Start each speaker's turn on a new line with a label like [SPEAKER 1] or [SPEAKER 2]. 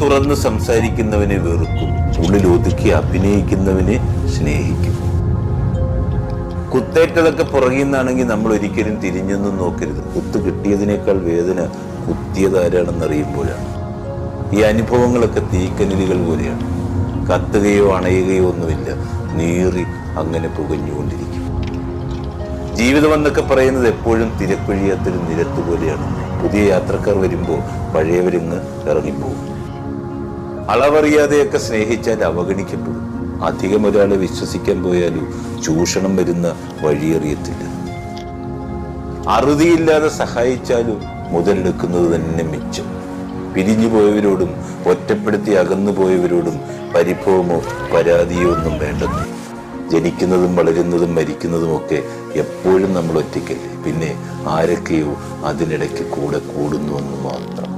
[SPEAKER 1] തുറന്ന് സംസാരിക്കുന്നവനെ വെറുക്കും, ഉള്ളിൽ ഒതുക്കി അഭിനയിക്കുന്നവനെ സ്നേഹിക്കും. കുത്തേറ്റതൊക്കെ പുറകിൽ നിന്നാണെങ്കിൽ നമ്മൾ ഒരിക്കലും തിരിഞ്ഞൊന്നും നോക്കരുത്. കുത്ത് കിട്ടിയതിനേക്കാൾ വേദന കുത്തിയതാരാണെന്നറിയുമ്പോഴാണ്. ഈ അനുഭവങ്ങളൊക്കെ തീക്കനലുകൾ പോലെയാണ്. കത്തുകയോ അണയുകയോ ഒന്നുമില്ല, നീറി അങ്ങനെ പുകഞ്ഞുകൊണ്ടിരിക്കും. ജീവിതം എന്നൊക്കെ പറയുന്നത് എപ്പോഴും തിരക്കൊഴിയാത്തൊരു നിരത്ത് പോലെയാണ്. പുതിയ യാത്രക്കാർ വരുമ്പോൾ പഴയവരിങ്ങ് ഇറങ്ങിപ്പോകും. അളവറിയാതെയൊക്കെ സ്നേഹിച്ചാൽ അവഗണിക്കപ്പെടും. അധികം ഒരാളെ വിശ്വസിക്കാൻ പോയാലും ചൂഷണം വരുന്ന വഴിയറിയത്തില്ല. അറുതിയില്ലാതെ സഹായിച്ചാലും മുതലെടുക്കുന്നത് തന്നെ മിച്ചം. പിരിഞ്ഞു പോയവരോടും ഒറ്റപ്പെടുത്തി അകന്നു പോയവരോടും പരിഭവമോ പരാതിയോ ഒന്നും വേണ്ടെന്ന്. ജനിക്കുന്നതും വളരുന്നതും മരിക്കുന്നതുമൊക്കെ എപ്പോഴും നമ്മൾ ഒറ്റയ്ക്കല്ലേ. പിന്നെ ആരൊക്കെയോ അതിനിടയ്ക്ക് കൂടെ കൂടുന്നുവെന്ന് മാത്രം.